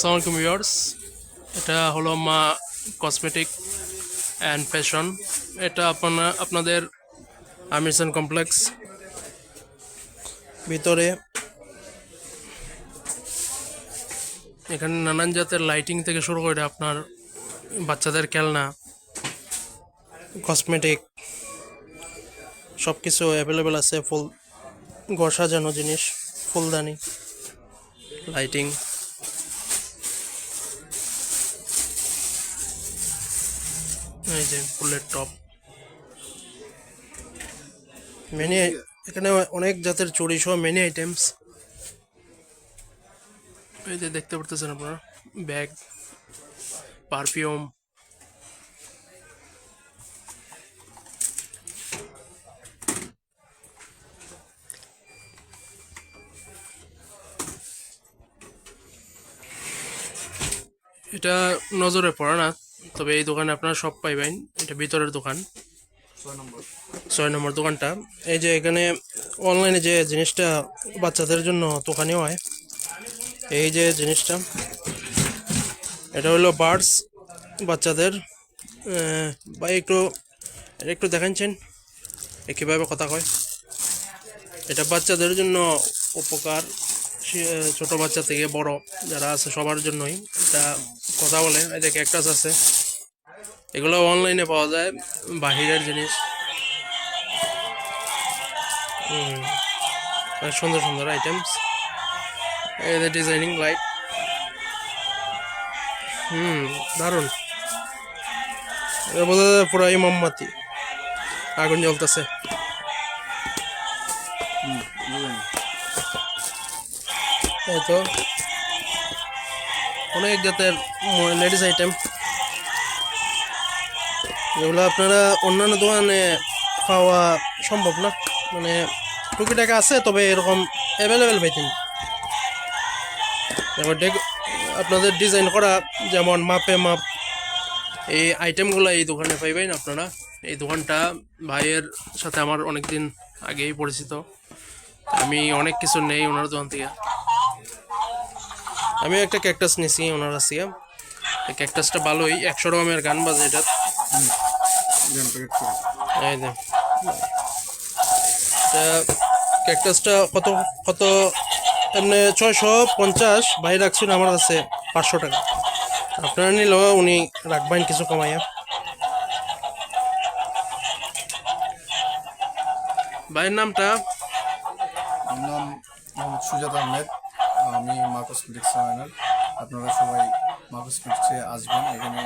আসসালামু আলাইকুম ভিউয়ার্স, এটা হলো মা কসমেটিক অ্যান্ড ফ্যাশন। এটা আপনাদের আমিরসান কমপ্লেক্স ভিতরে। এখানে নানান জাতের লাইটিং থেকে শুরু করে আপনার বাচ্চাদের খেলনা, কসমেটিক সব কিছু অ্যাভেলেবেল আছে। ফুল ঘর সাজানো জিনিস, ফুলদানি, লাইটিং। এই যে ফুলের টপ, মেনি এখানে অনেক জাতের চুড়ি সহ মেনি আইটেমস। এই যে দেখতে পারতেছেন আপনারা, ব্যাগ, পারফিউম, এটা নজরে পড়ে না, তবে এই দোকানে আপনারা সব পাইবেন। এটা ভিতরের দোকান, 6 নম্বর দোকানটা। এই যে এখানে অনলাইনে যে জিনিসটা বাচ্চাদের জন্য দোকানেও হয়, এই যে জিনিসটা, এটা হলো বার্ডস বাচ্চাদের। ভাই একটু দেখাচ্ছেন কীভাবে কথা কয়। এটা বাচ্চাদের জন্য উপকার, ছোট বাচ্চা থেকে বড় যারা আছে সবার জন্যই এটা কথা বলে। এই যে ক্যাকটাস আছে, এগুলো অনলাইনে পাওয়া যায়, বাহিরের জিনিস। সুন্দর সুন্দর আইটেমস, এই যে ডিজাইনিং লাইট, দারুণ। বোঝা যায় পুরাই মোমবাতি, আগুন জ্বলতেছে। এই তো অনেক জাতের লেডিস আইটেম, যেগুলো আপনারা অন্যান্য দোকানে পাওয়া সম্ভব না। মানে টুকিটাকা আছে, তবে এরকম অ্যাভেলেবেল পাইতেন। যেমন আপনাদের ডিজাইন করা, যেমন মাপে মাপ, এই আইটেমগুলো এই দোকানে পাইবেন আপনারা। এই দোকানটা ভাইয়ের সাথে আমার অনেক দিন আগেই পরিচিত, আমি অনেক কিছু নেই ওনার দোকান থেকে। আমি একটা ক্যাকটাস নিয়েছি ওনার কাছ থেকে। এই ক্যাকটাসটা ভালোই, 100 গ্রামের গান বাজে এটা। এই যে ক্যাকটাসটা কত কত এমনি 650, ভাই রাখছেন আমার কাছে 500 টাকা। আপনারা নিলেও উনি রাখবেন কিছু কমাইয়া। ভাইয়ের নামটা? আমার নাম মোহাম্মদ সুজাত আহমেদ, আমি মা কসমেটিক্স ওনার। আপনারা সবাই মা কসমেটিক্সে আসবেন। এখানে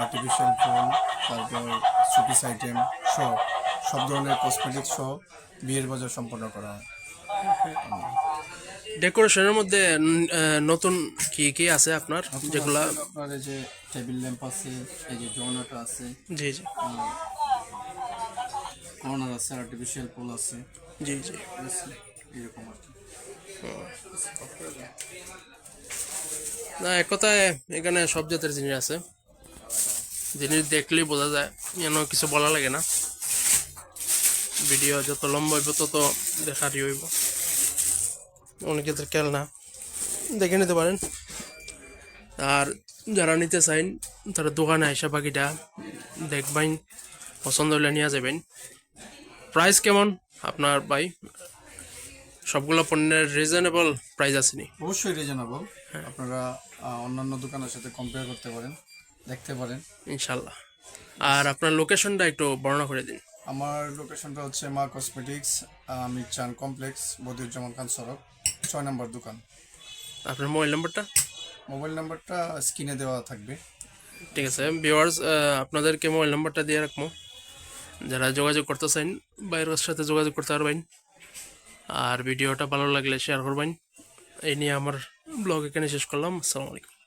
আর্টিফিশিয়াল ফুল, তারপর শোপিস আইটেম সহ সব ধরনের কসমেটিক্স সহ বিয়ের বাজার সম্পন্ন করা হয়। ডেকোরেশনের মধ্যে নতুন কি কি আছে আপনার, যেগুলা? আপনার এই যে টেবিল ল্যাম্প আছে, এই যে জোনাটা আছে, জি জি কর্নার আছে, আর্টিফিশিয়াল ফুল আছে, জি জি এরকম আর কি। না, এক কথায় এখানে সব জাতের জিনিস আছে, জিনিস দেখলেই বোঝা যায়, যেন কিছু বলা লাগে না। ভিডিও যত লম্বা হইব তত দেখারই হইব। অনেক জাতের খেলনা দেখে নিতে পারেন, আর যারা নিতে চাইন তারা দোকানে আইসা বাকিটা দেখবেন, পছন্দ হলে নিয়ে যাবেন। প্রাইস কেমন আপনার ভাই? সবগুলো পণ্যের রিজনেবল প্রাইস আছে নি? অবশ্যই রিজনেবল। আপনারা অন্যান্য দোকানের সাথে কম্পেয়ার করতে পারেন, দেখতে পারেন ইনশাল্লাহ। আর আপনার লোকেশনটা একটু বর্ণনা করে দিন। আমার লোকেশনটা হচ্ছে মা কসমেটিক্স, মিরচান কমপ্লেক্স, বদিউজ্জামান খান সড়ক, 6 নম্বর দোকান। আপনার মোবাইল নাম্বারটা? মোবাইল নাম্বারটা স্ক্রিনে দেওয়া থাকবে। ঠিক আছে ভিউয়ার্স, আপনাদেরকে মোবাইল নাম্বারটা দিয়ে রাখবো, যারা যোগাযোগ করতে চান বাইরের সাথে যোগাযোগ করতে পারবেন। আর ভিডিওটা ভালো লাগলে শেয়ার করবেন। এই নিয়ে আমার ব্লগ এখানে শেষ করলাম। আসসালামু আলাইকুম।